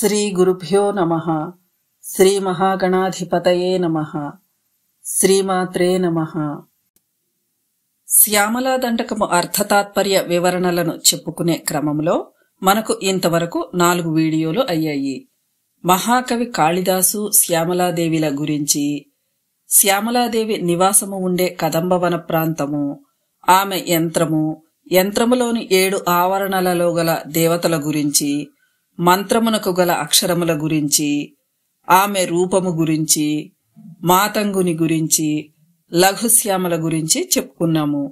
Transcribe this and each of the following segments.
శ్రీ గురుభ్యో నమః. శ్రీ మహాగణాధిపతయే నమః. శ్రీమాత్రే నమః. శ్యామలా దండకము అర్థతాత్పర్య వివరణలను చెప్పుకునే క్రమంలో మనకు ఇంతవరకు 4 వీడియోలు అయ్యాయి. మహాకవి కాళిదాసు శ్యామలాదేవిల గురించి, శ్యామలాదేవి నివాసము ఉండే కదంబవన ప్రాంతము, ఆమె యంత్రము, యంత్రములోని 7 ఆవరణలలో గల దేవతల గురించి, మంత్రమునకు గల అక్షరముల గురించి, ఆమె రూపము గురించి, మాతంగుని గురించి, లఘుశ్యామల గురించి చెప్పుకున్నాము.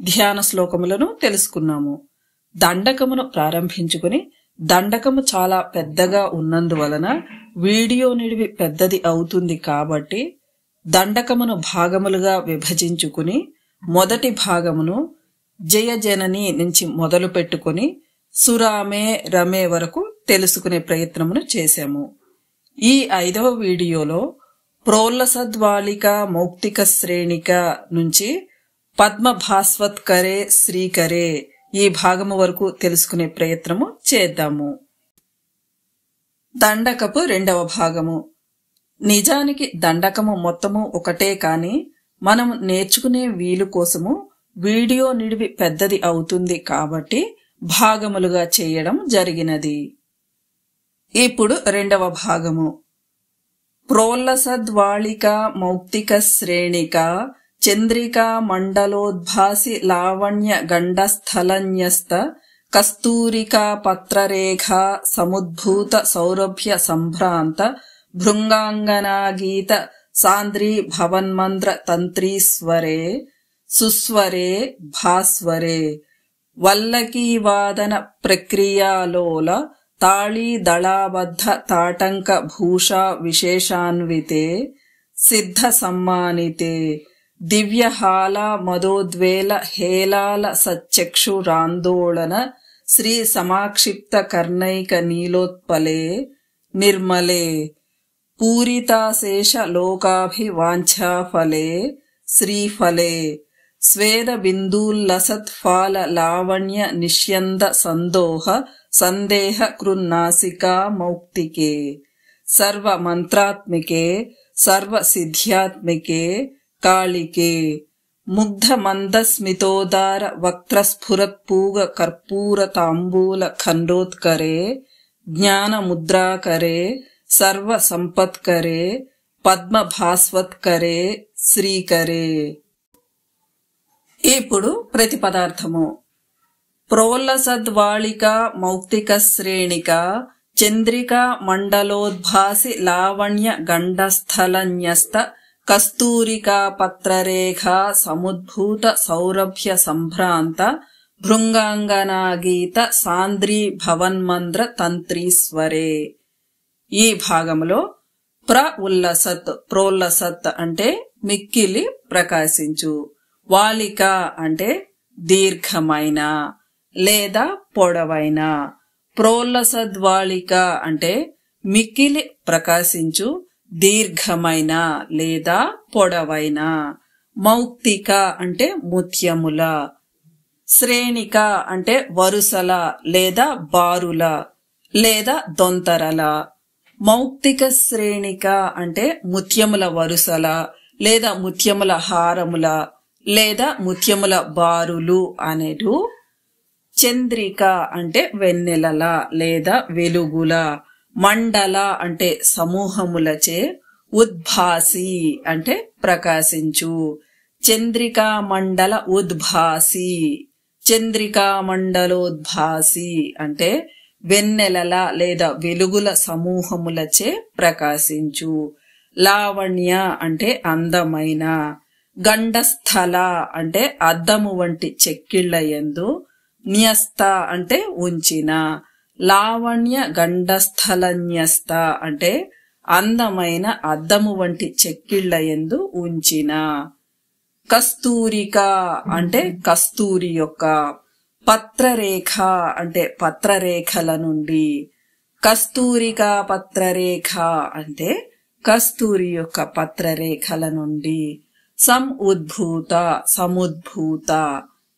ధ్యాన శ్లోకములను తెలుసుకున్నాము. దండకమును ప్రారంభించుకుని, దండకము చాలా పెద్దగా ఉన్నందువలన వీడియో నిడివి పెద్దది అవుతుంది కాబట్టి దండకమును భాగములుగా విభజించుకుని మొదటి భాగమును జయజనని నుంచి మొదలు పెట్టుకుని సురామే రమే వరకు తెలుసుకునే ప్రయత్నమును చేశాము. ఈ 5వ వీడియోలో ప్రోల్లసద్వాళిక మౌక్తిక శ్రేణిక నుంచి పద్మభాస్వత్కరే శ్రీకరే ఈ భాగము వరకు తెలుసుకునే ప్రయత్నము చేద్దాము. దండకపు 2వ భాగము. నిజానికి దండకము మొత్తము ఒకటే కాని మనం నేర్చుకునే వీలు కోసము వీడియో నిడివి పెద్దది అవుతుంది కాబట్టి భాగములుగా చేయడం జరిగినది. ఇప్పుడు 2వ భాగము. ప్రోల్లసద్వాళిక మౌక్తిక శ్రేణిక చంద్రికా మండలోద్భాసి లావణ్య గండస్థలన్యస్త కస్తూరికా పత్రరేఖా సముద్భూత సౌరభ్య సంభ్రాంత భృంగాంగనాగీత సాంద్రీ భవన్మంద్ర తంత్రీస్వరే సుస్వరే భాస్వరే వల్లకీవాదన ప్రక్రియాలోల తాళీ దళాబద్ధ తాటంక భూషా విశేషాన్వితే సిద్ధ సమ్మానితే దివ్యహాల మదోద్వేల హేలాల సచ్చక్షురాందోళన శ్రీ సమాక్షిప్త కర్ణైక నీలోత్పలే నిర్మలే పూరితాశేష లోకాభివాంఛాఫలే శ్రీఫలే స్వేద బిందూల్లసత్ఫాల లావణ్య నిష్యంద సందోహ సందేహ కృన్నాసికా మౌక్తికే సర్వ మంత్రాత్మికే సర్వ సిద్ధ్యాత్మికే కాళికే ముగ్ధ మందస్మితోదార వక్త్రస్ఫురత్పూగ కర్పూర తాంబూల ఖండోత్కరే జ్ఞాన ముద్రాకరే సర్వ సంపత్కరే పద్మభాస్వత్కరే శ్రీకరే. ఇప్పుడు ప్రతిపదార్థము. ప్రోల్లసద్వాళిక మౌక్తిక శ్రేణిక చంద్రికా మండలోద్భాసి లావణ్య గండస్థలన్యస్త కస్తూరికా పత్రరేఖా సముద్భూత సౌరభ్య సంభ్రాంత భృంగాంగనాగీత సాంద్రీ భవన్మంద్ర తంత్రీస్వరే. ఈ భాగంలో ప్రోల్లసత్ అంటే మిక్కిలి ప్రకాశించు, వాళిక అంటే దీర్ఘమైన లేదా పొడవైన, ప్రోల్లసద్వాళిక అంటే మిక్కిలి ప్రకాశించు దీర్ఘమైన లేదా పొడవైన, మౌక్తిక అంటే ముత్యముల, శ్రేణిక అంటే వరుసల లేదా బారుల లేదా దొంతరల. మౌక్తిక శ్రేణిక అంటే ముత్యముల వరుసల లేదా ముత్యముల హారముల లేదా ముత్యముల బారులు అనేటు. చంద్రిక అంటే వెన్నెలల లేదా వెలుగుల, మండల అంటే సమూహములచే, ఉద్భాసి అంటే ప్రకాశించు. చంద్రికా మండల ఉద్భాసి, చంద్రికా మండలోద్భాసి అంటే వెన్నెలల లేదా వెలుగుల సమూహములచే ప్రకాశించు. లావణ్య అంటే అందమైన, గండస్థల అంటే అద్దము వంటి చెక్కిళ్ల యందు, న్యస్త అంటే ఉంచిన, లావణ్య గండస్థలన్యస్త అంటే అందమైన అద్దము వంటి చెక్కిళ్ల యందు ఉంచిన. కస్తూరిక అంటే కస్తూరి యొక్క, పత్రరేఖ అంటే పత్రరేఖల నుండి, కస్తూరికా పత్రరేఖ అంటే కస్తూరి యొక్క పత్రరేఖల నుండి. సముద్భూత సముద్భూత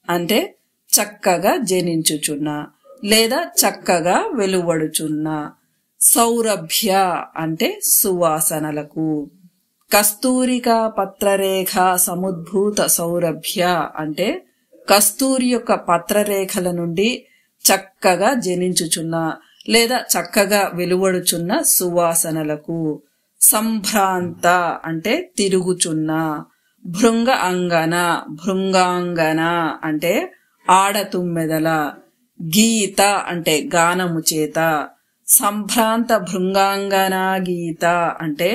అంటే చక్కగా జనించుచున్న లేదా చక్కగా వెలువడుచున్న, సౌరభ్య అంటే సువాసనలకు. కస్తూరికా పత్రరేఖ సముద్భూత సౌరభ్య అంటే కస్తూరి యొక్క పత్రరేఖల నుండి చక్కగా జనించుచున్న లేదా చక్కగా వెలువడుచున్న సువాసనలకు. సంభ్రాంత అంటే తిరుగుచున్న. భృంగ అంగన భృంగాంగన అంటే ఆడతుమ్మెదల. గీత అంటే గానము చేత. సంభ్రాంత భృంగాంగన గీత అంటే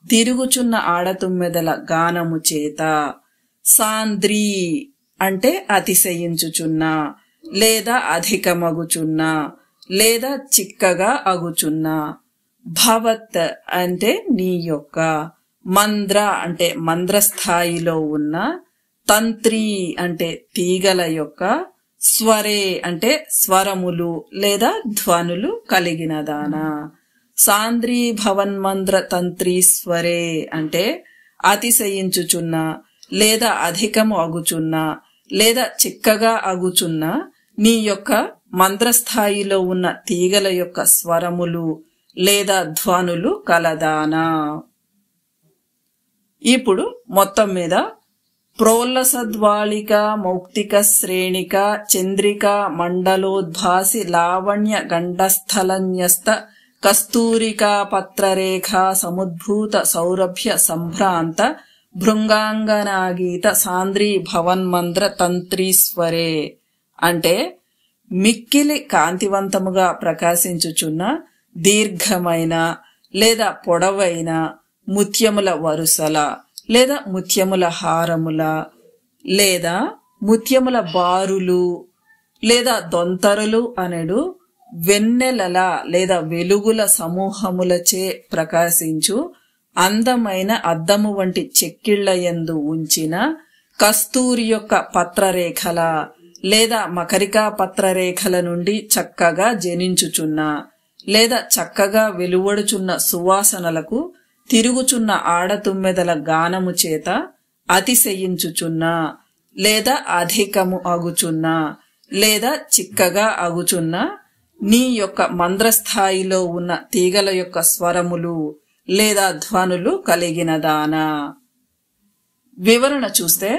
తిరుగుచున్న ఆడతుమ్మెదల గానము చేత. సాంద్రీ అంటే అతిశయించుచున్న లేదా అధికమగుచున్న లేదా చిక్కగా అగుచున్న. భవత్ అంటే నీ యొక్క. మంద్ర అంటే మంద్రస్థాయిలో ఉన్న. తంత్రి అంటే తీగల యొక్క. స్వరే అంటే స్వరములు లేదా ధ్వనులు కలిగిన దాన. సాంద్రీ భవన్మంద్ర తంత్రీ స్వరే అంటే అతిశయించుచున్న లేదా అధికము అగుచున్న లేదా చిక్కగా అగుచున్న నీ యొక్క మంద్రస్థాయిలో ఉన్న తీగల యొక్క స్వరములు లేదా ధ్వనులు కలదానా. ఇప్పుడు మొత్తం మీద ప్రోల్లసద్వాళిక మౌక్తిక శ్రేణిక చంద్రిక మండలోద్భాసి లావణ్య గండస్థలన్యస్త కస్తూరికా పత్రరేఖ సముద్భూత సౌరభ్య సంభ్రాంత భృంగాంగనాగీత సాంద్రీ భవన్మంద్ర తంత్రీస్వరే అంటే మిక్కిలి కాంతివంతముగా ప్రకాశించుచున్న దీర్ఘమైన లేదా పొడవైన ముత్యముల వరుసల లేదా ముత్యముల హారముల లేదా ముత్యముల బారులు లేదా దొంతరలు అనెడు వెన్నెలల లేదా వెలుగుల సమూహములచే ప్రకాశించు అందమైన అద్దము వంటి చెక్కిళ్లయందు ఉంచిన కస్తూరి యొక్క పత్రరేఖల లేదా మకరికా పత్రరేఖల నుండి చక్కగా జనించుచున్న లేదా చక్కగా వెలువడుచున్న సువాసనలకు తిరుగుచున్న ఆడతుమ్మెదల గానము చేత అతిశయించుచున్న లేదా అధికము అగుచున్న లేదా చిక్కగా అగుచున్న నీ యొక్క మంద్రస్థాయిలో ఉన్న తీగల యొక్క స్వరములు లేదా ధ్వనులు కలిగిన దానా. వివరణ చూస్తే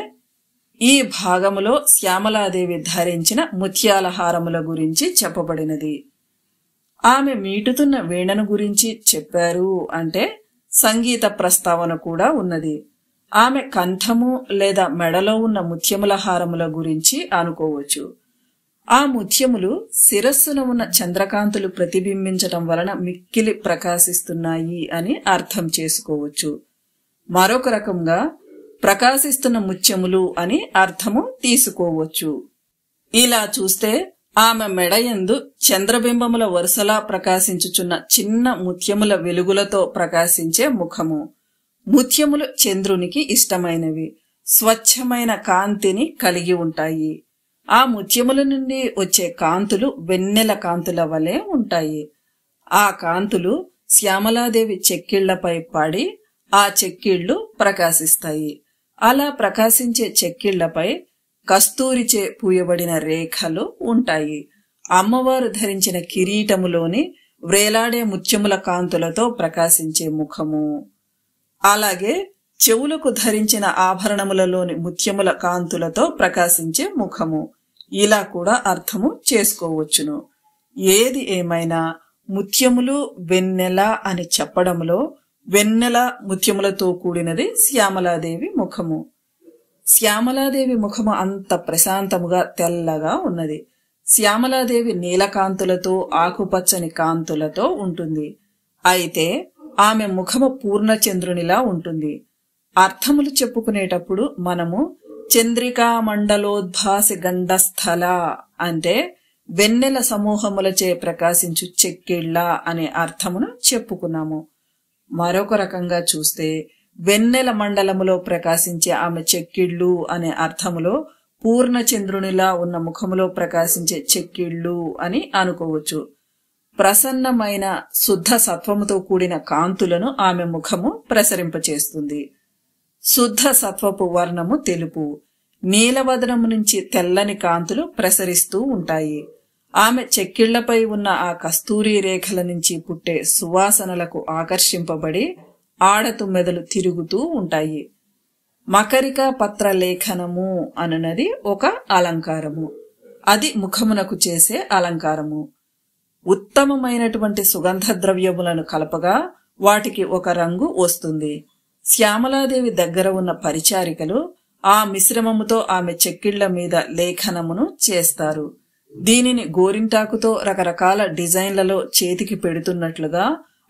ఈ భాగములో శ్యామలాదేవి ధరించిన ముత్యాల హారముల గురించి చెప్పబడినది. ఆమె మీటుతున్న వీణను గురించి చెప్పారు అంటే సంగీత ప్రస్తావన కూడా ఉన్నది. ఆమె కంఠము లేదా మెడలో ఉన్న ముత్యముల హారముల గురించి అనుకోవచ్చు. ఆ ముత్యములు శిరస్సున ఉన్న చంద్రకాంతులు ప్రతిబింబించటం వలన మిక్కిలి ప్రకాశిస్తున్నాయి అని అర్థం చేసుకోవచ్చు. మరొక రకంగా ప్రకాశిస్తున్న ముత్యములు అని అర్థము తీసుకోవచ్చు. ఇలా చూస్తే ఆమె మెడయందు చంద్రబింబముల వరుసలా ప్రకాశించుచున్న చిన్న ముత్యముల వెలుగులతో ప్రకాశించే ముఖము. ముత్యములు చంద్రునికి ఇష్టమైనవి, స్వచ్ఛమైన కాంతిని కలిగి ఉంటాయి. ఆ ముత్యముల నుండి వచ్చే కాంతులు వెన్నెల కాంతుల వలె ఉంటాయి. ఆ కాంతులు శ్యామలాదేవి చెక్కిళ్లపై పడి ఆ చెక్కిళ్లు ప్రకాశిస్తాయి. అలా ప్రకాశించే చెక్కిళ్లపై కస్తూరిచే పూయబడిన రేఖలు ఉంటాయి. అమ్మవారు ధరించిన కిరీటములోని వ్రేలాడే ముత్యముల కాంతులతో ప్రకాశించే ముఖము, అలాగే చెవులకు ధరించిన ఆభరణములలోని ముత్యముల కాంతులతో ప్రకాశించే ముఖము, ఇలా కూడా అర్థము చేసుకోవచ్చును. ఏది ఏమైనా ముత్యములు వెన్నెల అని చెప్పడంలో వెన్నెల ముత్యములతో కూడినది శ్యామలాదేవి ముఖము. శ్యామలాదేవి ముఖము అంత ప్రశాంతముగా తెల్లగా ఉన్నది. శ్యామలాదేవి నీలకాంతులతో ఆకుపచ్చని కాంతులతో ఉంటుంది. అయితే ఆమె ముఖము పూర్ణచంద్రునిలా ఉంటుంది. అర్థములు చెప్పుకునేటప్పుడు మనము చంద్రికా మండలోద్భాసి గండస్థల అంటే వెన్నెల సమూహములచే ప్రకాశించు చెక్కిళ్ల అనే అర్థమును చెప్పుకున్నాము. మరొక రకంగా చూస్తే వెన్నెల మండలములో ప్రకాశించే ఆమె చెక్కిళ్ళు అనే అర్థములో పూర్ణచంద్రునిలా ఉన్న ముఖములో ప్రకాశించే చెక్కిళ్ళు అని అనుకోవచ్చు. ప్రసన్నమైన శుద్ధ సత్వముతో కూడిన కాంతులను ఆమె ముఖము ప్రసరింపచేస్తుంది. శుద్ధ సత్వపు వర్ణము తెలుపు, నీలవదనము నుంచి తెల్లని కాంతులు ప్రసరిస్తూ ఉంటాయి. ఆమె చెక్కిళ్లపై ఉన్న ఆ కస్తూరి రేఖల నుంచి పుట్టే సువాసనలకు ఆకర్షింపబడి ఆడతుమ్మెదలు తిరుగుతూ ఉంటాయి. మకరికా పత్ర లేఖనము అనునది ఒక అలంకారము. అది ముఖమునకు చేసే అలంకారము. ఉత్తమమైనటువంటి సుగంధ ద్రవ్యములను కలపగా వాటికి ఒక రంగు వస్తుంది. శ్యామలాదేవి దగ్గర ఉన్న పరిచారికలు ఆ మిశ్రమముతో ఆమె చెక్కిళ్ల మీద లేఖనమును చేస్తారు. దీనిని గోరింటాకుతో రకరకాల డిజైన్లలో చేతికి పెడుతున్నట్లుగా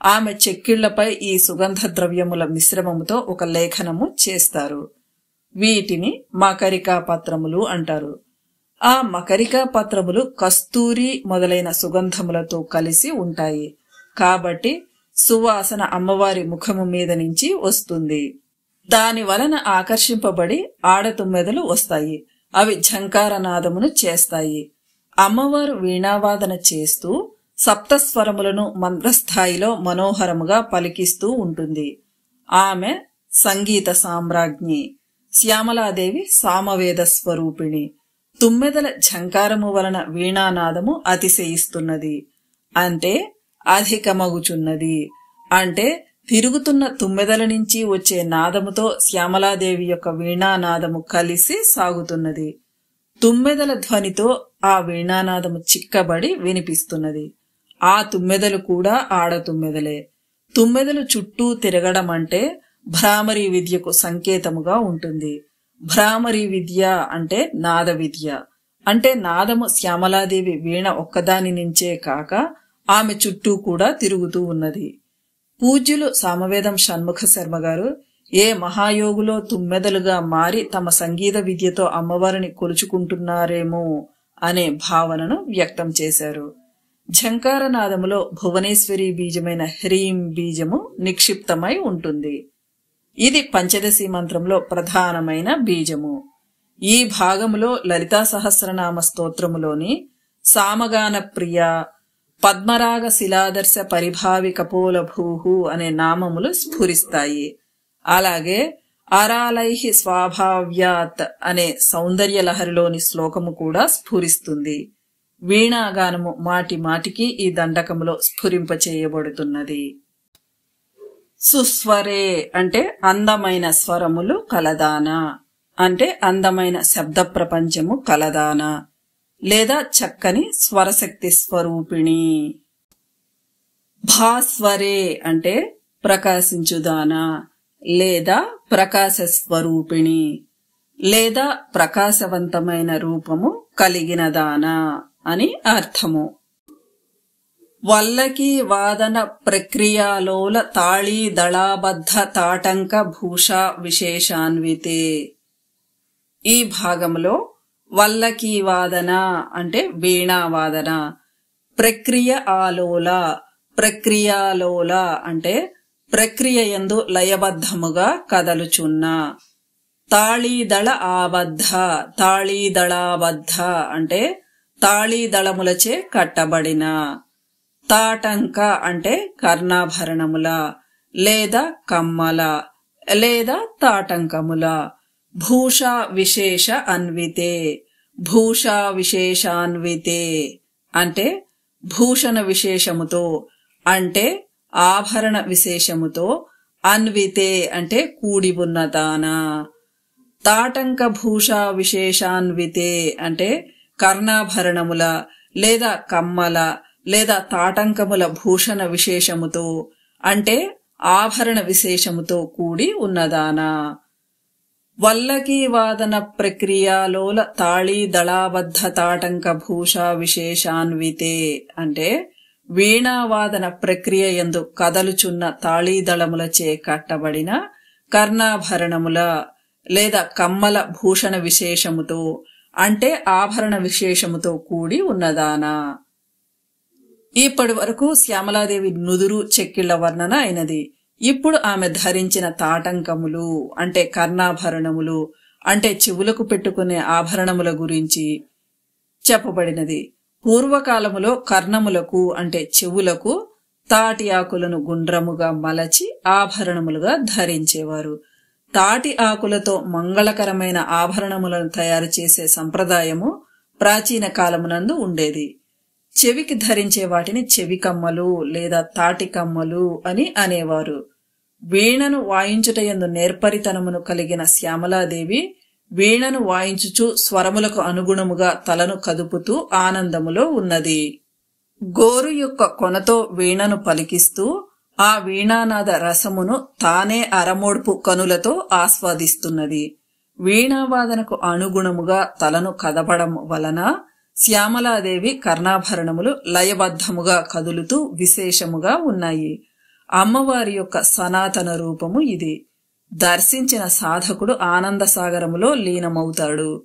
ఆమె చెక్కిళ్లపై ఈ సుగంధ ద్రవ్యముల మిశ్రమముతో ఒక లేఖనము చేస్తారు. వీటిని మకరికా పత్రములు అంటారు. ఆ మకరికా పత్రములు కస్తూరి మొదలైన సుగంధములతో కలిసి ఉంటాయి. కాబట్టి సువాసన అమ్మవారి ముఖము మీద నుంచి వస్తుంది. దాని వలన ఆకర్షింపబడి ఆడతుమ్మెదలు వస్తాయి. అవి ఝంకారనాదమును చేస్తాయి. అమ్మవారు వీణావాదన చేస్తూ సప్తస్వరములను మంత్రస్థాయిలో మనోహరముగా పలికిస్తూ ఉంటుంది. ఆమె సంగీత సామ్రాజ్ఞి. శ్యామలాదేవి సామవేద స్వరూపిణి. తుమ్మెదల ఝంకారము వలన వీణానాదము అతిశయిస్తున్నది, అంటే అధికమగుచున్నది. అంటే తిరుగుతున్న తుమ్మెదల నుంచి వచ్చే నాదముతో శ్యామలాదేవి యొక్క వీణానాదము కలిసి సాగుతున్నది. తుమ్మెదల ధ్వనితో ఆ వీణానాదము చిక్కబడి వినిపిస్తున్నది. ఆ తుమ్మెదలు కూడా ఆడతుమ్మెదలే. తుమ్మెదలు చుట్టూ తిరగడం అంటే భ్రామరీ విద్యకు సంకేతముగా ఉంటుంది. భ్రామరీ విద్య అంటే నాద విద్య. అంటే నాదము శ్యామలాదేవి వీణ ఒక్కదాని నుంచే కాక ఆమె చుట్టూ కూడా తిరుగుతూ ఉన్నది. పూజ్యులు సామవేదం షణ్ముఖ శర్మ గారు ఏ మహాయోగులో తుమ్మెదలుగా మారి తమ సంగీత విద్యతో అమ్మవారిని కొలుచుకుంటున్నారేమో అనే భావనను వ్యక్తం చేశారు. ఝంకారనాదములో భువనేశ్వరి బీజమైన హ్రీం బీజము నిక్షిప్తమై ఉంటుంది. ఇది పంచదశి మంత్రంలో ప్రధానమైన బీజము. ఈ భాగములో లలితా సహస్రనామ స్తోత్రములోని సామగాన ప్రియ, పద్మరాగ శిలాదర్శ పరిభావి కపోల భూహు అనే నామములు స్ఫురిస్తాయి. అలాగే అరాలైహి స్వాభావ్యాత్ అనే సౌందర్యలహరిలోని శ్లోకము కూడా స్ఫురిస్తుంది. వీణాగానము మాటి మాటికి ఈ దండకములో స్ఫురింపచేయబడుతున్నది. సుస్వరే అంటే అందమైన స్వరములు కలదానా, అంటే అందమైన శబ్ద ప్రపంచము కలదానా, లేదా చక్కని స్వరశక్తి స్వరూపిణి. భాస్వరే అంటే ప్రకాశించుదానా, లేదా ప్రకాశ స్వరూపిణి, లేదా ప్రకాశవంతమైన రూపము కలిగినదానా అని అర్థము. వల్లకి వాదన ప్రక్రియాలోల తాళీ దళాబద్ధ తాటంక భూషా విశేషాన్వితే. ఈ భాగంలో వల్లకి వాదన అంటే వీణావాదన, ప్రక్రియ ఆలోల, ప్రక్రియాలోల అంటే ప్రక్రియ యందు లయబద్ధముగా కదలుచున్న, తాళీదళ ఆబద్ధ, తాళీదళాబద్ధ అంటే తాళీదళములచే కట్టబడిన, తాటంక అంటే కర్ణాభరణముల లేదా కమ్మల లేదా తాటంకముల, భూషా విశేష అన్వితే, భూషా విశేషాన్వితే అంటే భూషణ విశేషముతో అంటే ఆభరణ విశేషముతో, అన్వితే అంటే కూడి ఉన్నదానా, తాటంక భూషా విశేషాన్వితే అంటే కర్ణాభరణముల లేదా కమ్మల లేదా తాటంకముల భూషణ విశేషముతో అంటే ఆభరణ విశేషముతో కూడి ఉన్నదానా. వల్లకి వాదన ప్రక్రియాలోల తాళీ దళాబద్ధ తాటంక భూషా విశేషాన్వితే అంటే వీణావాదన ప్రక్రియ యందు కదలుచున్న తాళీదళములచే కట్టబడిన కర్ణాభరణముల లేదా కమ్మల భూషణ విశేషముతో అంటే ఆభరణ విశేషముతో కూడి ఉన్నదానా. ఇప్పటి వరకు శ్యామలాదేవి నుదురు చెక్కిళ్ల వర్ణన అయినది. ఇప్పుడు ఆమె ధరించిన తాటంకములు అంటే కర్ణాభరణములు అంటే చెవులకు పెట్టుకునే ఆభరణముల గురించి చెప్పబడినది. పూర్వకాలములో కర్ణములకు అంటే చెవులకు తాటి ఆకులను గుండ్రముగా మలచి ఆభరణములుగా ధరించేవారు. తాటి ఆకులతో మంగళకరమైన ఆభరణములను తయారు చేసే సంప్రదాయము ప్రాచీన కాలమునందు ఉండేది. చెవికి ధరించే వాటిని చెవి కమ్మలు లేదా తాటి కమ్మలు అని అనేవారు. వీణను వాయించుటయందు నేర్పరితనమును కలిగిన శ్యామలాదేవి వీణను వాయించుచు స్వరములకు అనుగుణముగా తలను కదుపుతూ ఆనందములో ఉన్నది. గోరు యొక్క కొనతో వీణను పలికిస్తూ ఆ వీణానాద రసమును తానే అరమోడ్పు కనులతో ఆస్వాదిస్తున్నది. వీణావాదనకు అనుగుణముగా తలను కదపడం వలన శ్యామలాదేవి కర్ణాభరణములు లయబద్ధముగా కదులుతూ విశేషముగా ఉన్నాయి. అమ్మవారి యొక్క సనాతన రూపము ఇది. దర్శించిన సాధకుడు ఆనంద సాగరములో లీనమవుతాడు.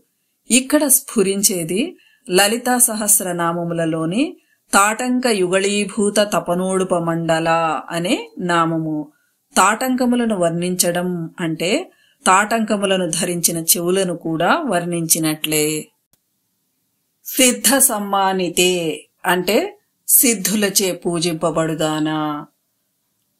ఇక్కడ స్ఫురించేది లలితా సహస్రనామములలోని తాటంక యుగళీభూత తపనోడుపమండల అనే నామము. తాటంకములను వర్ణించడం అంటే తాటంకములను ధరించిన చెవులను కూడా వర్ణించినట్లే. సిద్ధ సమ్మానితే అంటే సిద్ధులచే పూజింపబడుదానా.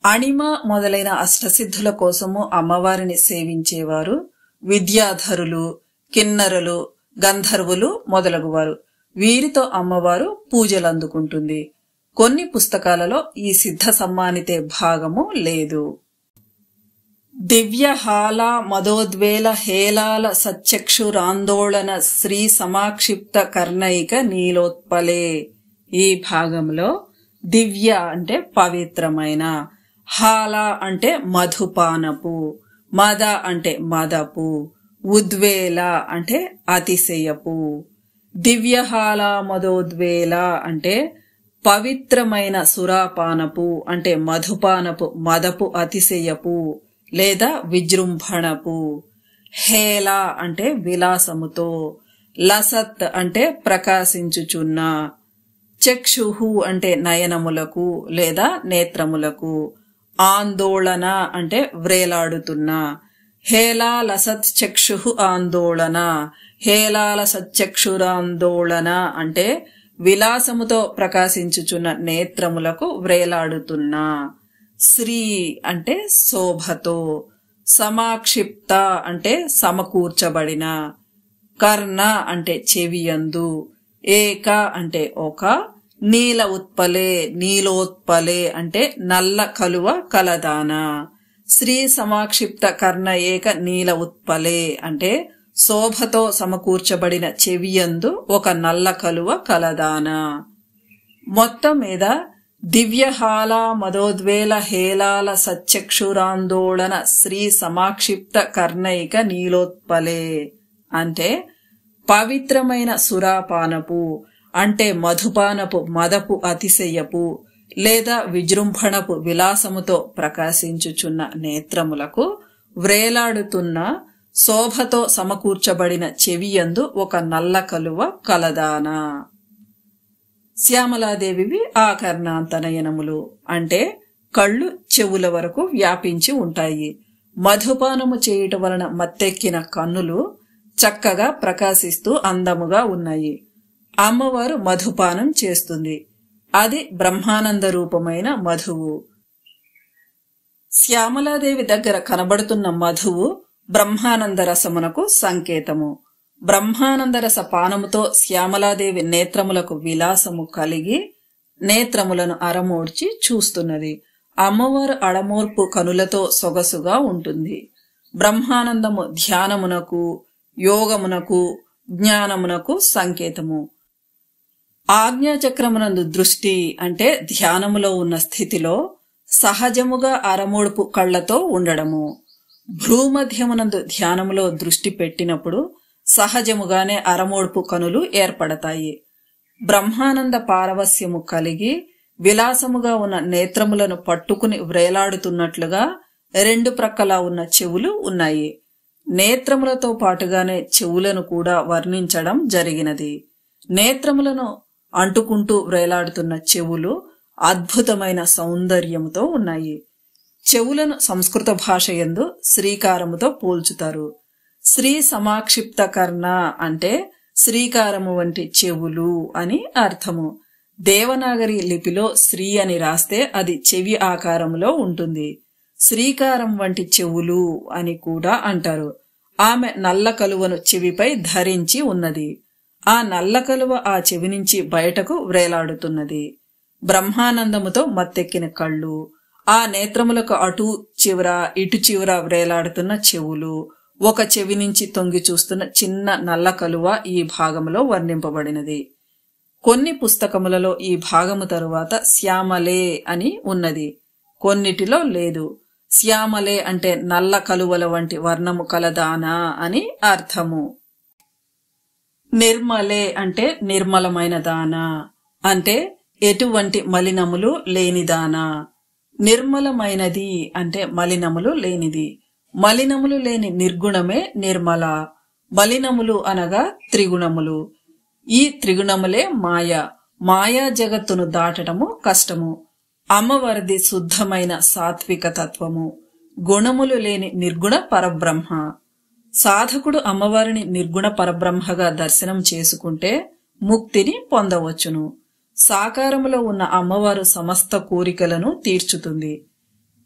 అణిమ మొదలైన అష్టసిద్ధుల కోసము అమ్మవారిని సేవించేవారు విద్యాధరులు, కిన్నరులు, గంధర్వులు మొదలగువారు. వీరితో అమ్మవారు పూజలందుకుంటుంది. కొన్ని పుస్తకాలలో ఈ సిద్ధ సమ్మానితే భాగము లేదు. దివ్యహాల మదోద్వేల హేలాల సచ్చక్షురాందోళన శ్రీ సమాక్షిప్త కర్ణైక నీలోత్పలే. ఈ భాగంలో దివ్య అంటే పవిత్రమైన, హాల అంటే మధుపానపు, మద అంటే మదపు, ఉద్వేల అంటే అతిశయపు. దివ్యహాల మదోద్వేల అంటే పవిత్రమైన సురాపానపు అంటే మధుపానపు మదపు అతిశయపు లేదా విజృంభణపు. హేల అంటే విలాసముతో, లసత్ అంటే ప్రకాశించుచున్న, చక్షుహు అంటే నయనములకు లేదా నేత్రములకు, ఆందోళన అంటే వ్రేలాడుతున్న. హేలా లసత్ చక్షు ఆందోళన, హేలాల సచ్చక్షురాందోళన అంటే విలాసముతో ప్రకాశించుచున్న నేత్రములకు వ్రేలాడుతున్నా. శ్రీ అంటే శోభతో, సమాక్షిప్త అంటే సమకూర్చబడిన, కర్ణ అంటే చెవియందు, ఏక అంటే ఒక, నీల ఉత్పలే నీలోత్పలే అంటే నల్ల కలువ కలదాన. శ్రీ సమాక్షిప్త కర్ణ ఏక నీల ఉత్పలే అంటే శోభతో సమకూర్చబడిన చెవియందు ఒక నల్ల కలువ కలదాన. మొత్తం మీద దివ్యహాల మదోద్వేల హేలాల సచ్చక్షురాందోళన శ్రీ సమాక్షిప్త కర్ణైక నీలోత్పలే అంటే పవిత్రమైన సురాపానపు అంటే మధుపానపు మదపు అతిశయపు లేదా విజృంభణపు విలాసముతో ప్రకాశించుచున్న నేత్రములకు వ్రేలాడుతున్న శోభతో సమకూర్చబడిన చెవియందు ఒక నల్ల కలువ కలదానా. శ్యామలాదేవివి ఆకర్ణాంతనయనములు అంటే కళ్ళు చెవుల వరకు వ్యాపించి ఉంటాయి. మధుపానము చేయుట వలన మత్తెక్కిన కన్నులు చక్కగా ప్రకాశిస్తూ అందముగా ఉన్నాయి. అమ్మవారు మధుపానం చేస్తుంది. అది బ్రహ్మానంద రూపమైన మధువు. శ్యామలాదేవి దగ్గర కనబడుతున్న మధువు బ్రహ్మానంద రసమునకు సంకేతము. బ్రహ్మానందరస పానముతో శ్యామలాదేవి నేత్రములకు విలాసము కలిగి నేత్రములను అరమోడ్చి చూస్తున్నది. అమ్మవారు అడమోర్పు కనులతో సొగసుగా ఉంటుంది. బ్రహ్మానందము ధ్యానమునకు, యోగమునకు, జ్ఞానమునకు సంకేతము. ఆజ్ఞాచక్రమునందు దృష్టి అంటే ధ్యానములో ఉన్న స్థితిలో సహజముగా అరమోడ్పు కళ్లతో ఉండడము. భ్రూమధ్యమునందు ధ్యానములో దృష్టి పెట్టినప్పుడు సహజముగానే అరమోడ్పు కనులు ఏర్పడతాయి. బ్రహ్మానంద పారవస్యము కలిగి విలాసముగా ఉన్న నేత్రములను పట్టుకుని వ్రేలాడుతున్నట్లుగా రెండు ప్రక్కలా ఉన్న చెవులు ఉన్నాయి. నేత్రములతో పాటుగానే చెవులను కూడా వర్ణించడం జరిగినది. నేత్రములను అంటుకుంటూ వ్రేలాడుతున్న చెవులు అద్భుతమైన సౌందర్యముతో ఉన్నాయి. చెవులను సంస్కృత భాష యందు శ్రీకారముతో పోల్చుతారు. శ్రీ సమాక్షిప్త కర్ణ అంటే శ్రీకారము వంటి చెవులు అని అర్థము. దేవనాగరి లిపిలో శ్రీ అని రాస్తే అది చెవి ఆకారంలో ఉంటుంది. శ్రీకారం వంటి చెవులు అని కూడా అంటారు. ఆమె నల్ల కలువను చెవిపై ధరించి ఉన్నది. ఆ నల్ల కలువ ఆ చెవి నుంచి బయటకు వ్రేలాడుతున్నది. బ్రహ్మానందముతో మత్తెక్కిన కళ్ళు, ఆ నేత్రములకు అటు చివర ఇటు చివర వ్రేలాడుతున్న చెవులు, ఒక చెవి నుంచి తొంగి చూస్తున్న చిన్న నల్ల కలువ ఈ భాగములో వర్ణింపబడినది. కొన్ని పుస్తకములలో ఈ భాగము తరువాత శ్యామలే అని ఉన్నది, కొన్నిటిలో లేదు. శ్యామలే అంటే నల్ల కలువల వంటి వర్ణము కలదానా అని అర్థము. నిర్మలే అంటే నిర్మలమైన దానా, అంటే ఎటువంటి మలినములు లేనిదానా. నిర్మలమైనది అంటే మలినములు లేనిది. మలినములు లేని నిర్గుణమే నిర్మల. మలినములు అనగా త్రిగుణములు. ఈ త్రిగుణములే మాయ. మాయా జగత్తును దాటటము కష్టము. అమ్మవారిది శుద్ధమైన సాత్విక తత్వము, గుణములు లేని నిర్గుణ పరబ్రహ్మ. సాధకుడు అమ్మవారిని నిర్గుణ పరబ్రహ్మగా దర్శనం చేసుకుంటే ముక్తిని పొందవచ్చును. సాకారములో ఉన్న అమ్మవారు సమస్త కోరికలను తీర్చుతుంది.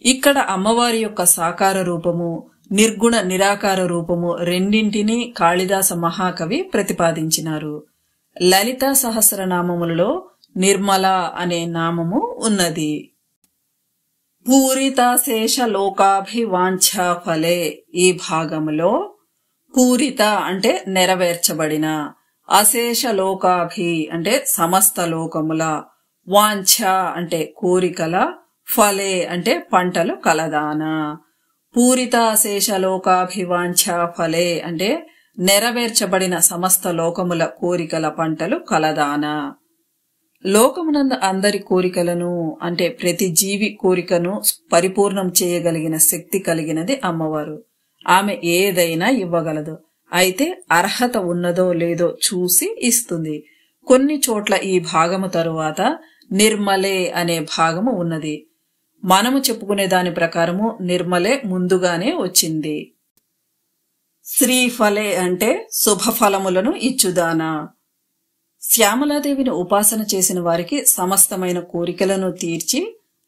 ఇక్కడ అమ్మవారి యొక్క సాకార రూపము, నిర్గుణ నిరాకార రూపము రెండింటినీ కాళిదాస మహాకవి ప్రతిపాదించినారు. లలితా సహస్రనామములలో నిర్మల అనే నామము ఉన్నది. పూరితాశేష లోకాభివాంఛ ఫలే ఈ భాగములో పూరిత అంటే నెరవేర్చబడిన, అశేష లోకాభి అంటే సమస్త లోకముల, వాంఛ అంటే కోరికల, ఫలే అంటే పంటలు కలదానా. పూరితాశేష లోకాభివాంఛ ఫలే అంటే నెరవేర్చబడిన సమస్త లోకముల కోరికల పంటలు కలదానా. లోకమునందు అందరి కోరికలను అంటే ప్రతి జీవి కోరికను పరిపూర్ణం చేయగలిగిన శక్తి కలిగినది అమ్మవారు. ఆమె ఏదైనా ఇవ్వగలదు. అయితే అర్హత ఉన్నదో లేదో చూసి ఇస్తుంది. కొన్ని చోట్ల ఈ భాగము తరువాత నిర్మలే అనే భాగము ఉన్నది. మనము చెప్పుకునే దాని ప్రకారము నిర్మలే ముందుగానే వచ్చింది. శ్రీఫలే అంటే శుభఫలములను ఇచ్చుదానా. శ్యామలాదేవిని ఉపాసన చేసిన వారికి సమస్తమైన కోరికలను తీర్చి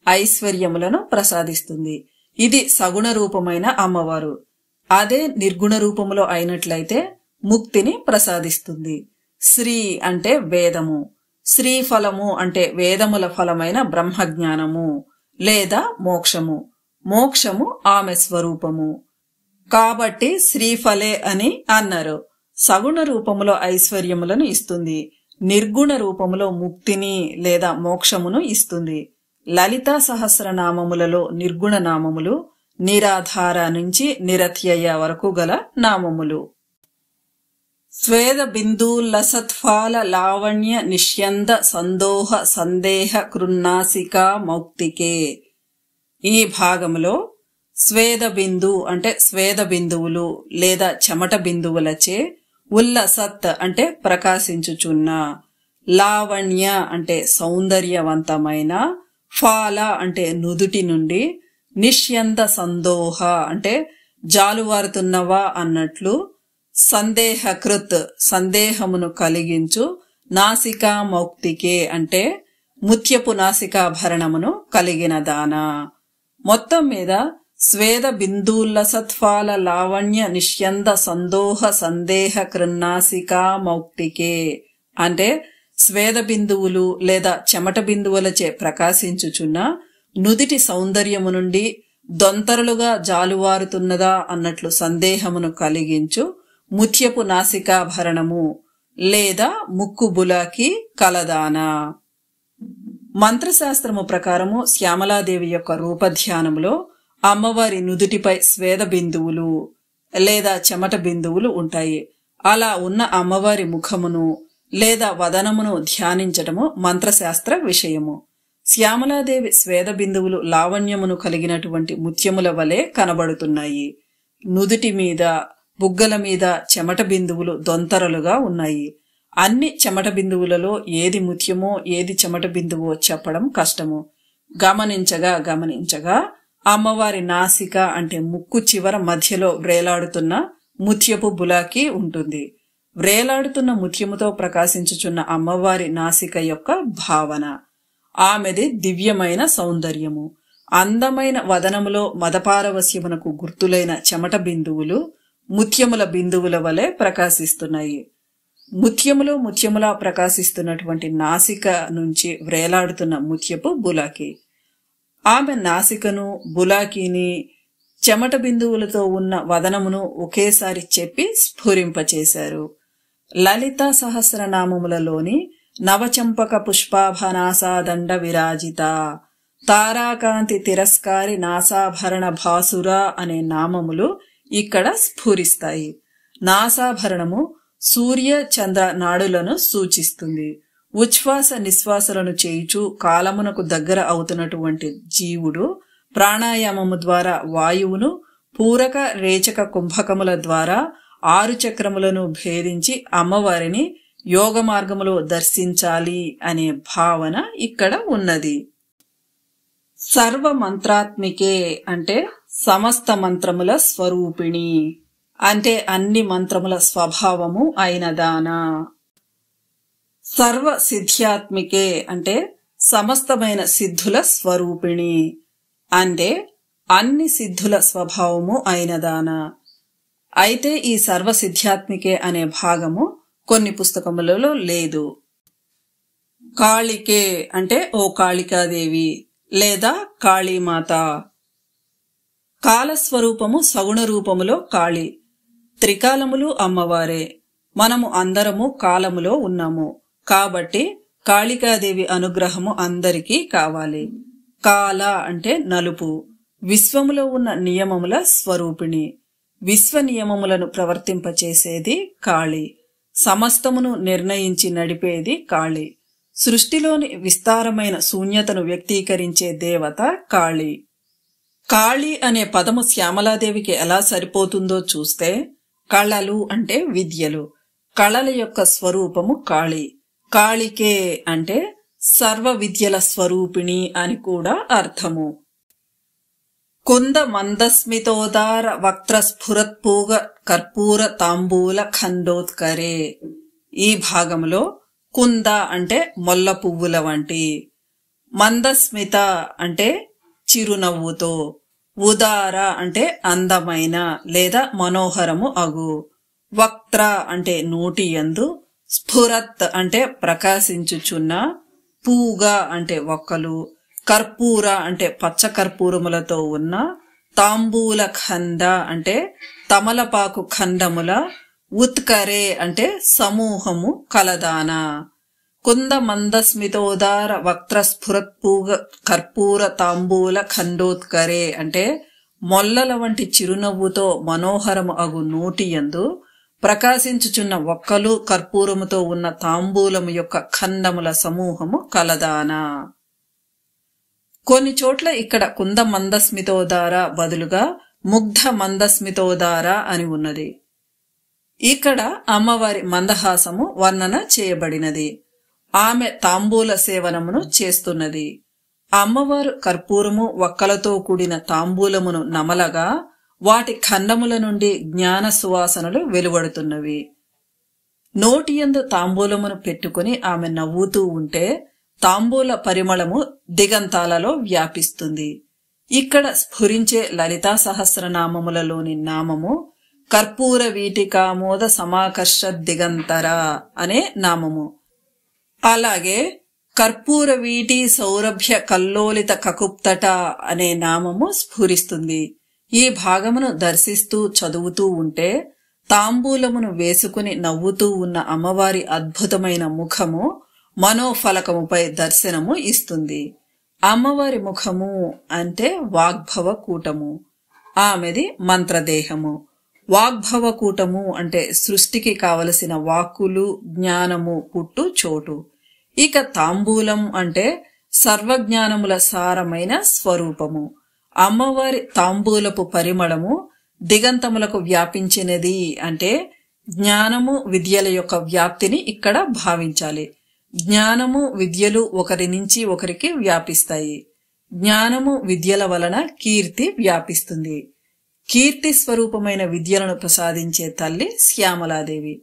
ఐశ్వర్యములను ప్రసాదిస్తుంది. ఇది సగుణ రూపమైన అమ్మవారు. అదే నిర్గుణ రూపములో అయినట్లయితే ముక్తిని ప్రసాదిస్తుంది. శ్రీ అంటే వేదము, శ్రీఫలము అంటే వేదముల ఫలమైన బ్రహ్మజ్ఞానము లేదా మోక్షము. మోక్షము ఆమె స్వరూపము కాబట్టి శ్రీఫలే అని అన్నారు. సగుణ రూపములో ఐశ్వర్యములను ఇస్తుంది. నిర్గుణ రూపములో ముక్తిని లేదా మోక్షమును ఇస్తుంది. లలితా సహస్రనామములలో నిర్గుణ నామములు నిరాధార నుంచి నిరత్యయ వరకు గల నామములు. స్వేద బిందూలసత్ఫాల లావణ్య నిష్యంద సందోహ సందేహ కృన్నాసికా మౌక్తికే ఈ భాగములో స్వేద బిందు అంటే స్వేద బిందువులు లేదా చెమట బిందువులచే, ఉల్లసత్ అంటే ప్రకాశించుచున్న, లావణ్య అంటే సౌందర్యవంతమైన, ఫాల అంటే నుదుటి నుండి, నిష్యంద సందోహ అంటే జాలువారుతున్నవా అన్నట్లు, సందేహకృత్ సందేహమును కలిగించు, నాసికా మౌక్తికే అంటే ముత్యపు నాసికాభరణమును కలిగిన దానా. మొత్తం మీద స్వేద బిందూలసత్ఫాల లావణ్య నిష్యంద సందోహ సందేహ కృన్నాసికా మౌక్తికే అంటే స్వేద బిందువులు లేదా చెమట బిందువులచే ప్రకాశించుచున్న నుదిటి సౌందర్యము నుండి దొంతరలుగా జాలువారుతున్నదా అన్నట్లు సందేహమును కలిగించు ముత్యపు నాసికాభరణము లేదా ముక్కు బులాకి కలదానా. మంత్రశాస్త్రము ప్రకారము శ్యామలాదేవి యొక్క రూపధ్యానములో అమ్మవారి నుదుటిపై స్వేద బిందువులు లేదా చెమట బిందువులు ఉంటాయి. అలా ఉన్న అమ్మవారి ముఖమును లేదా వదనమును ధ్యానించటము మంత్రశాస్త్ర విషయము. శ్యామలాదేవి స్వేద బిందువులు లావణ్యమును కలిగినటువంటి ముత్యముల వలె కనబడుతున్నాయి. నుదుటి మీద, బుగ్గల మీద చెమట బిందువులు దొంతరలుగా ఉన్నాయి. అన్ని చెమట బిందువులలో ఏది ముత్యమో ఏది చెమట బిందువో చెప్పడం కష్టము. గమనించగా అమ్మవారి నాసిక అంటే ముక్కు చివర మధ్యలో వ్రేలాడుతున్న ముత్యపు బులాకి ఉంటుంది. వ్రేలాడుతున్న ముత్యముతో ప్రకాశించుచున్న అమ్మవారి నాసిక యొక్క భావన. ఆమెది దివ్యమైన సౌందర్యము. అందమైన వదనములో మదపారవస్యమునకు గుర్తులైన చెమట బిందువులు ముత్యముల బిందువుల వలె ప్రకాశిస్తున్నాయి. ముత్యములో ముత్యములా ప్రకాశిస్తున్నటువంటి నాసిక నుంచి వ్రేలాడుతున్న ముత్యపు బులాకి. ఆమె నాసికను, బులాకీని, చెమట బిందువులతో ఉన్న వదనమును ఒకేసారి చెప్పి స్ఫురింపచేశారు. లలితా సహస్రనామములలోని నవచంపక పుష్పాభనాసాదండ విరాజిత, తారాకాంతి తిరస్కారి నాసాభరణ భాసుర అనే నామములు ఇక్కడ స్ఫురిస్తాయి. నాసాభరణము సూర్య చంద్ర నాడులను సూచిస్తుంది. ఉచ్ఛ్వాస నిశ్వాసలను చేయుచు కాలమునకు దగ్గర అవుతున్నటువంటి జీవుడు ప్రాణాయామము ద్వారా వాయువును, పూరక రేచక కుంభకముల ద్వారా 6 చక్రములను భేదించి అమ్మవారిని యోగ మార్గములో దర్శించాలి అనే భావన ఇక్కడ ఉన్నది. సర్వ మంత్రాత్మికే అంటే సమస్త మంత్రముల స్వరూపిణి, అంటే అన్ని మంత్రముల స్వభావము అయినదానా. సర్వ సిద్ధ్యాత్మికే అంటే సమస్తమైన సిద్ధుల స్వరూపిణి, అంటే అన్ని సిద్ధుల స్వభావము అయినదానా. అయితే ఈ సర్వ సిద్ధ్యాత్మికే అనే భాగము కొన్ని పుస్తకములలో లేదు. కాళికే అంటే ఓ కాళికాదేవి లేదా కాళీమాత. కాలస్వరూపము సగుణ రూపములో కాళి, త్రికాలములు అమ్మవారే. మనము అందరము కాలములో ఉన్నాము కాబట్టి కాళికాదేవి అనుగ్రహము అందరికీ కావాలి. కాల అంటే నలుపు, విశ్వములో ఉన్న నియమముల స్వరూపిణి. విశ్వ నియమములను ప్రవర్తింపచేసేది కాళి, సమస్తమును నిర్ణయించి నడిపేది కాళి. సృష్టిలోని విస్తారమైన శూన్యతను వ్యక్తీకరించే దేవత కాళి. కాళి అనే పదము శ్యామలాదేవికి ఎలా సరిపోతుందో చూస్తే, కళలు అంటే విద్యలు, కళల యొక్క స్వరూపము కాళి. కాళికే అంటే సర్వ విద్యల స్వరూపిణి అని కూడా అర్థము. కుంద మందస్మితోదార వక్త్ర స్ఫురత్పూగ కర్పూర తాంబూల ఖండోత్కరే. ఈ భాగంలో కుంద అంటే మొల్ల పువ్వుల వంటి, మందస్మిత అంటే చిరునవ్వుతో, ఉదార అంటే అందమైన లేదా మనోహరము అగు, వక్త్ర అంటే నోటి యందు, స్ఫురత్ అంటే ప్రకాశించుచున్న, పూగ అంటే ఒక్కలు, కర్పూర అంటే పచ్చ కర్పూరములతో ఉన్న, తాంబూల ఖండ అంటే తమలపాకు ఖండముల, ఉత్కరే అంటే సమూహము కలదానా. కుంద మందస్మితోదార వక్త్ర స్ఫురత్పూగ కర్పూర తాంబూల ఖండోత్కరే అంటే మొల్లల వంటి చిరునవ్వుతో మనోహరము అగు నోటి యందు ప్రకాశించుచున్న ఒక్కలు కర్పూరముతో ఉన్న తాంబూలము యొక్క ఖండముల సమూహము కలదానా. కొన్ని చోట్ల ఇక్కడ కుంద మందస్మితోదార బదులుగా ముగ్ధ మందస్మితోదార అని ఉన్నది. ఇక్కడ అమ్మవారి మందహాసము వర్ణన చేయబడినది. ఆమె తాంబూల సేవనమును చేస్తున్నది. అమ్మవారు కర్పూరము ఒక్కలతో కూడిన తాంబూలమును నమలగా వాటి ఖండముల నుండి జ్ఞాన సువాసనలు వెలువడుతున్నవి. నోటియందు తాంబూలమును పెట్టుకుని ఆమె నవ్వుతూ ఉంటే తాంబూల పరిమళము దిగంతాలలో వ్యాపిస్తుంది. ఇక్కడ స్ఫురించే లలితా సహస్రనామములలోని నామము కర్పూర వీటికామోద సమాకర్ష దిగంతర అనే నామము. అలాగే కర్పూర వీటి సౌరభ్య కల్లోలిత కకుప్తట అనే నామము స్ఫురిస్తుంది. ఈ భాగమును దర్శిస్తూ చదువుతూ ఉంటే తాంబూలమును వేసుకుని నవ్వుతూ ఉన్న అమ్మవారి అద్భుతమైన ముఖము మనోఫలకముపై దర్శనము ఇస్తుంది. అమ్మవారి ముఖము అంటే వాగ్భవ కూటము, ఆమెది మంత్రదేహము. వాగ్భవ కూటము అంటే సృష్టికి కావలసిన వాక్కులు, జ్ఞానము పుట్టు చోటు. ఇక తాంబూలం అంటే సర్వజ్ఞానముల సారమైన స్వరూపము. అమ్మవారి తాంబూలపు పరిమళము దిగంతములకు వ్యాపించినది అంటే జ్ఞానము విద్యల యొక్క వ్యాప్తిని ఇక్కడ భావించాలి. జ్ఞానము విద్యలు ఒకరి నుంచి ఒకరికి వ్యాపిస్తాయి. జ్ఞానము విద్యల వలన కీర్తి వ్యాపిస్తుంది. కీర్తి స్వరూపమైన విద్యలను ప్రసాదించే తల్లి శ్యామలాదేవి.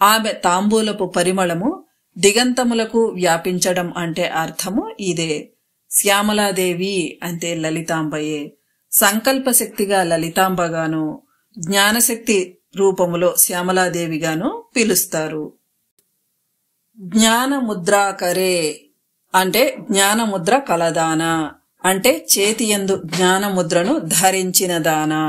ఆమె తాంబూలపు పరిమళము దిగంతములకు వ్యాపించడం అంటే అర్థము ఇదే. శ్యామలాదేవి అంటే లలితాంబయే. సంకల్పశక్తిగా లలితాంబగాను, జ్ఞానశక్తి రూపములో శ్యామలాదేవిగాను పిలుస్తారు. జ్ఞానముద్రాకరే అంటే జ్ఞానముద్ర కలదానా అంటే చేతియందు జ్ఞానముద్రను ధరించిన దానా.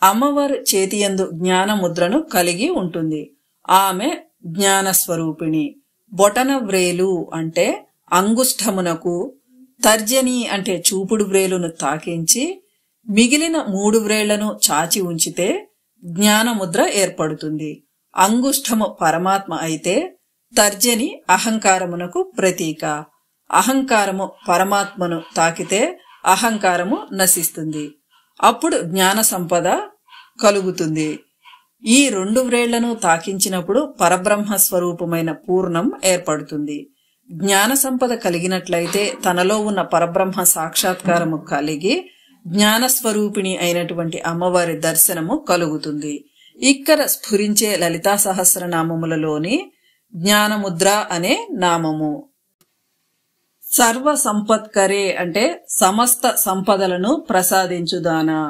అమ్మవారు చేతియందు జ్ఞానముద్రను కలిగి ఉంటుంది. ఆమె జ్ఞానస్వరూపిణి. బొటన వ్రేలు అంటే అంగుష్ఠమునకు, తర్జని అంటే చూపుడు వ్రేలును తాకించి మిగిలిన 3 వ్రేళ్లను చాచి ఉంచితే జ్ఞానముద్ర ఏర్పడుతుంది. అంగుష్ఠము పరమాత్మ అయితే తర్జని అహంకారమునకు ప్రతీక. అహంకారము పరమాత్మను తాకితే అహంకారము నశిస్తుంది. అప్పుడు జ్ఞాన సంపద కలుగుతుంది. ఈ 2 వ్రేళ్లను తాకించినప్పుడు పరబ్రహ్మ స్వరూపమైన పూర్ణం ఏర్పడుతుంది. జ్ఞాన సంపద కలిగినట్లయితే తనలో ఉన్న పరబ్రహ్మ సాక్షాత్కారము కలిగి జ్ఞానస్వరూపిణి అయినటువంటి అమ్మవారి దర్శనము కలుగుతుంది. ఇక్కడ స్ఫురించే లలితా సహస్రనామములలోని జ్ఞానముద్ర అనే నామము. సర్వ సంపత్కరే అంటే సమస్త సంపదలను ప్రసాదించుదానా.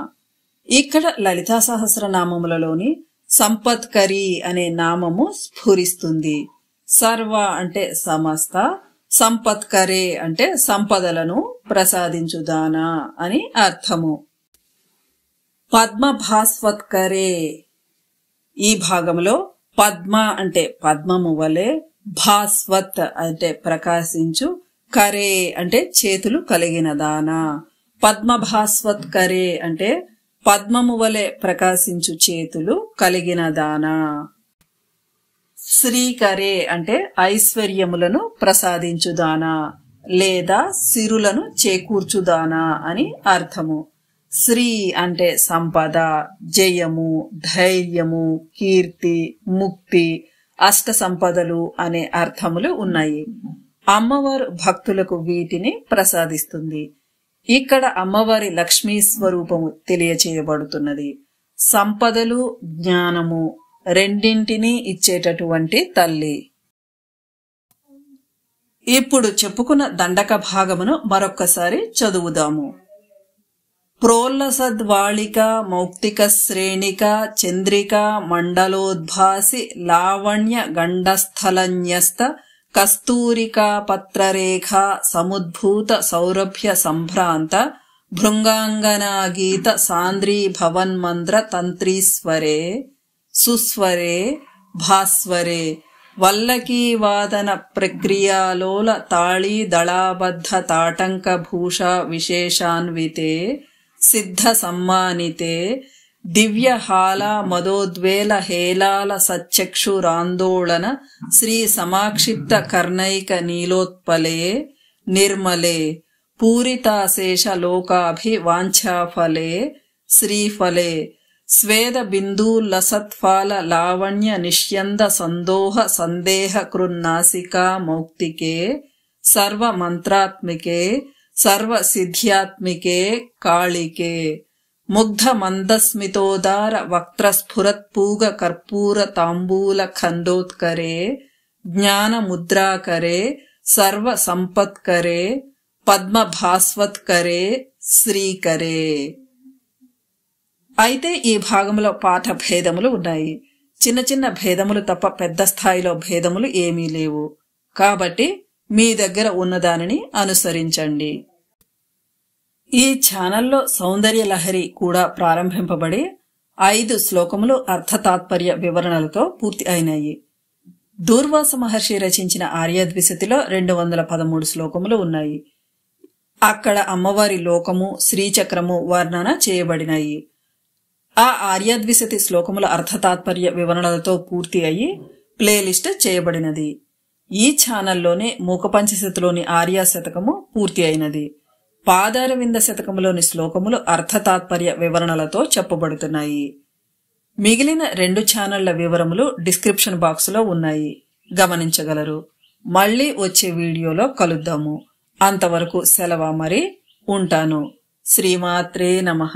ఇక్కడ లలితా సహస్రనామములలోని సంపత్కరి అనే నామము స్ఫురిస్తుంది. సర్వ అంటే సమస్త, సంపత్కరే అంటే సంపదలను ప్రసాదించుదానా అని అర్థము. పద్మభాస్వత్కరే ఈ భాగంలో పద్మ అంటే పద్మము వలె, భాస్వత్ అంటే ప్రకాశించు, కరే అంటే చేతులు కలిగిన దానా. పద్మభాస్వత్కరే అంటే పద్మము వలె ప్రకాశించు చేతులు కలిగిన దానా. శ్రీకరే అంటే ఐశ్వర్యములను ప్రసాదించుదానా లేదా సిరులను చేకూర్చుదానా అని అర్థము. శ్రీ అంటే సంపద, జయము, ధైర్యము, కీర్తి, ముక్తి, అష్ట సంపదలు అనే అర్థములు ఉన్నాయి. అమ్మవారు భక్తులకు వీటిని ప్రసాదిస్తుంది. ఇక్కడ అమ్మవారి లక్ష్మీ స్వరూపము తెలియచేయబడుతున్నది. సంపదలు, జ్ఞానము రెండింటినీ ఇచ్చేటటువంటి తల్లి. ఇప్పుడు చెప్పుకున్న దండక భాగమును మరొక్కసారి చదువుదాము. ప్రోల్లసద్వాళిక మౌక్తిక శ్రేణిక చంద్రిక మండలోద్భాసి లావణ్య గండస్థలన్యస్త కస్తూరికా పత్రరేఖ సముద్భూత సౌరభ్య సంభ్రాంత భృంగాంగనాగీత సాంద్రీ భవన్మంద్ర తంత్రీస్వరే సుస్వరే భాస్వరే వల్లకీ వాదన ప్రక్రియాలోల తాళీ దళాబద్ధ తాటంక భూషా విశేషాన్వితే సిద్ధ సమ్మానితే దివ్య హాల మదోద్వేల హేలాల సచ్చక్షురాందోళన శ్రీ సమాక్షిప్త కర్ణైక నీలోత్పలే నిర్మలే పూరితాశేష లోకాభి వాంఛాఫలే శ్రీఫలే స్వేద బిందూలసత్ఫాల లావణ్య నిష్యంద సందోహ సందేహ కృన్నాసికా మౌక్తికే సర్వ మంత్రాత్మికే సర్వ సిద్ధ్యాత్మికే కాళికే ముగ్ధ మందస్మితోదార వక్త్రస్ఫురత్పూగ కర్పూర తాంబూల ఖండోత్కరే జ్ఞానముద్రాకరే సర్వ సంపత్కరే పద్మభాస్వత్కరే శ్రీకరే. అయితే ఈ భాగంలో పాఠ భేదములు ఉన్నాయి. చిన్న చిన్న భేదములు తప్ప పెద్ద స్థాయిలో భేదములు ఏమీ లేవు. కాబట్టి మీ దగ్గర ఉన్నదానిని అనుసరించండి. ఈ ఛానల్లో సౌందర్య లహరి కూడా ప్రారంభింపబడి 5 శ్లోకములు అర్థతాత్పర్య వివరణలతో పూర్తి అయినాయి. దూర్వాస మహర్షి రచించిన ఆర్యద్విశతిలో 213 శ్లోకములు ఉన్నాయి. అక్కడ అమ్మవారి లోకము, శ్రీచక్రము వర్ణన చేయబడినాయి. ఆ ఆర్యద్విశతి శ్లోకముల అర్థతాత్పర్య వివరణలతో పూర్తి అయి ప్లేలిస్ట్ చేయబడినది. ఈ ఛానల్లోనే మూకపంచశతిలోని ఆర్య శతకము పూర్తి అయినది. పాదారవింద శతకములోని శ్లోకములు అర్థతాత్పర్య వివరణలతో చెప్పబడుతున్నాయి. మిగిలిన 2 ఛానళ్ల వివరములు డిస్క్రిప్షన్ బాక్సులో ఉన్నాయి, గమనించగలరు. మళ్ళీ వచ్చే వీడియోలో కలుద్దాము. అంతవరకు సెలవు. మరి ఉంటాను. శ్రీమాత్రే నమః.